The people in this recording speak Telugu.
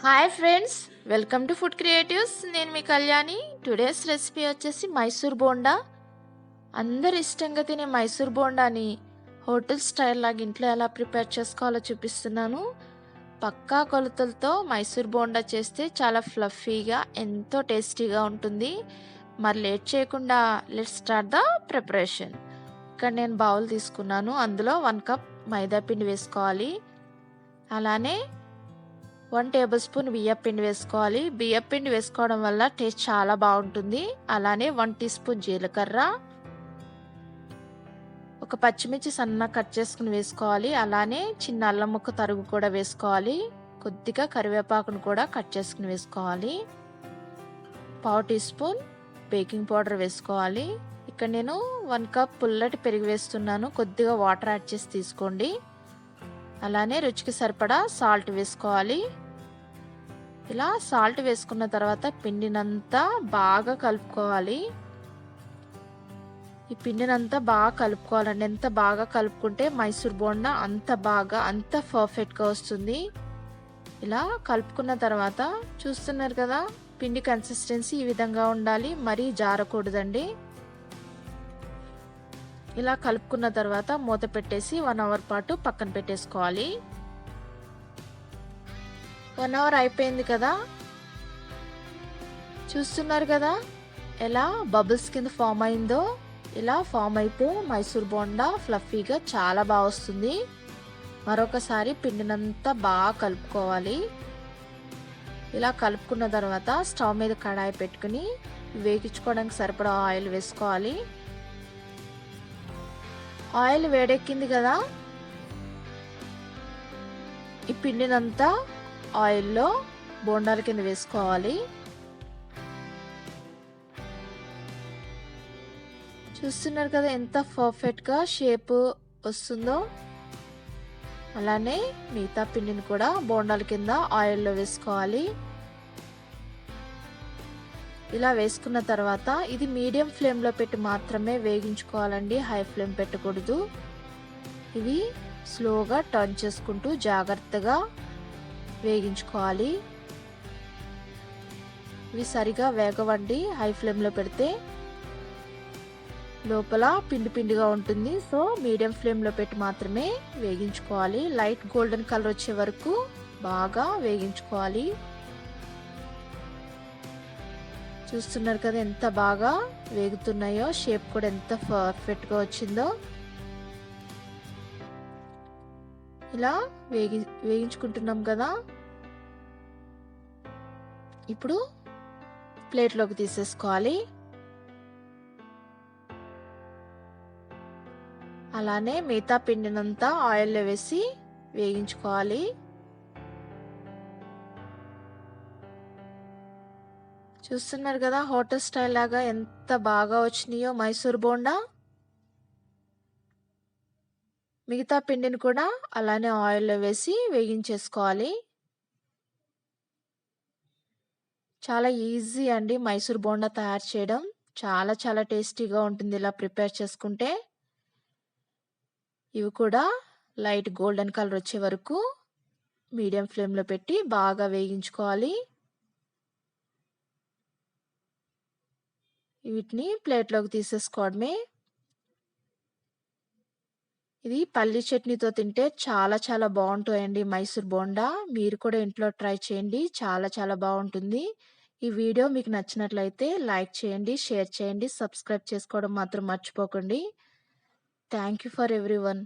Hi friends, welcome to food creatives. నేను మీ కళ్యాణి. టుడేస్ రెసిపీ వచ్చేసి మైసూర్ బోండా. అందరు ఇష్టంగా తినే మైసూర్ బోండాని హోటల్ స్టైల్ లాగా ఇంట్లో ఎలా ప్రిపేర్ చేసుకోవాలో చూపిస్తున్నాను. పక్కా కొలతలతో మైసూర్ బోండా చేస్తే చాలా ఫ్లఫీగా ఎంతో టేస్టీగా ఉంటుంది. మరి లేట్ చేయకుండా లెట్స్ స్టార్ట్ ద ప్రిపరేషన్. ఇక్కడ నేను బౌల్ తీసుకున్నాను. అందులో 1 కప్ మైదా పిండి వేసుకోవాలి. అలానే 1 టేబుల్ స్పూన్ బియ్యపిండి వేసుకోవాలి. బియ్యపిండి వేసుకోవడం వల్ల టేస్ట్ చాలా బాగుంటుంది. అలానే 1 టీ స్పూన్ జీలకర్ర, ఒక పచ్చిమిర్చి సన్నగా కట్ చేసుకుని వేసుకోవాలి. అలానే చిన్న అల్లం ముక్క తరుగు కూడా వేసుకోవాలి. కొద్దిగా కరివేపాకును కూడా కట్ చేసుకుని వేసుకోవాలి. 1/2 టీ స్పూన్ బేకింగ్ పౌడర్ వేసుకోవాలి. ఇక్కడ నేను 1 కప్ పుల్లటి పెరుగు వేస్తున్నాను. కొద్దిగా వాటర్ యాడ్ చేసి తీసుకోండి. అలానే రుచికి సరిపడా సాల్ట్ వేసుకోవాలి. ఇలా సాల్ట్ వేసుకున్న తర్వాత పిండినంతా బాగా కలుపుకోవాలి. ఈ పిండినంతా బాగా కలుపుకోవాలండి. ఎంత బాగా కలుపుకుంటే మైసూర్ బోండా అంత పర్ఫెక్ట్గా వస్తుంది. ఇలా కలుపుకున్న తర్వాత చూస్తున్నారు కదా, పిండి కన్సిస్టెన్సీ ఈ విధంగా ఉండాలి, మరీ జారకూడదండి. ఇలా కలుపుకున్న తర్వాత మూత పెట్టేసి 1 అవర్ పాటు పక్కన పెట్టేసుకోవాలి. 1 అవర్ అయిపోయింది కదా, చూస్తున్నారు కదా ఎలా బబుల్స్ కింద ఫామ్ అయిందో. ఇలా ఫామ్ అయితే మైసూర్ బోండా ఫ్లఫీగా చాలా బాగా వస్తుంది. మరొకసారి పిండినంతా బాగా కలుపుకోవాలి. ఇలా కలుపుకున్న తర్వాత స్టవ్ మీద కడాయి పెట్టుకుని వేగించుకోవడానికి సరిపడా ఆయిల్ వేసుకోవాలి. ఆయిల్ వేడెక్కింది కదా, ఈ పిండినంతా ఆయిల్లో బోండాల కింద వేసుకోవాలి. చూస్తున్నారు కదా ఎంత పర్ఫెక్ట్గా షేప్ వస్తుందో. అలానే మిగతా పిండిని కూడా బోండాల కింద ఆయిల్లో వేసుకోవాలి. ఇలా వేసుకున్న తర్వాత ఇది మీడియం ఫ్లేమ్లో పెట్టి మాత్రమే వేగించుకోవాలండి. హై ఫ్లేమ్ పెట్టకూడదు. ఇవి స్లోగా టర్న్ చేసుకుంటూ జాగ్రత్తగా వేగించుకోవాలి. ఇవి సరిగా వేగవండి. హై ఫ్లేమ్లో పెడితే లోపల పిండి పిండిగా ఉంటుంది. సో మీడియం ఫ్లేమ్లో పెట్టి మాత్రమే వేగించుకోవాలి. లైట్ గోల్డెన్ కలర్ వచ్చే వరకు బాగా వేగించుకోవాలి. చూస్తున్నారు కదా ఎంత బాగా వేగుతున్నాయో, షేప్ కూడా ఎంత పర్ఫెక్ట్గా వచ్చిందో. ఇలా వేగించుకుంటున్నాం కదా, ఇప్పుడు ప్లేట్లోకి తీసేసుకోవాలి. అలానే మిగతా పిండినంతా ఆయిల్లో వేసి వేగించుకోవాలి. చూస్తున్నారు కదా హోటల్ స్టైల్ లాగా ఎంత బాగా వచ్చినాయో మైసూర్ బోండా. మిగతా పిండిని కూడా అలానే ఆయిల్లో వేసి వేగించేసుకోవాలి. చాలా ఈజీ అండి మైసూర్ బోండా తయారు చేయడం. చాలా టేస్టీగా ఉంటుంది ఇలా ప్రిపేర్ చేసుకుంటే. ఇవి కూడా లైట్ గోల్డెన్ కలర్ వచ్చే వరకు మీడియం ఫ్లేమ్లో పెట్టి బాగా వేగించుకోవాలి. వీటిని ప్లేట్లోకి తీసేసుకోవడమే. ఇది పల్లి చట్నీతో తింటే చాలా బాగుంటాయండి మైసూర్ బోండా. మీరు కూడా ఇంట్లో ట్రై చేయండి. చాలా బాగుంటుంది. ఈ వీడియో మీకు నచ్చినట్లయితే లైక్ చేయండి, షేర్ చేయండి, సబ్స్క్రైబ్ చేసుకోవడం మాత్రం మర్చిపోకండి. Thank you for everyone.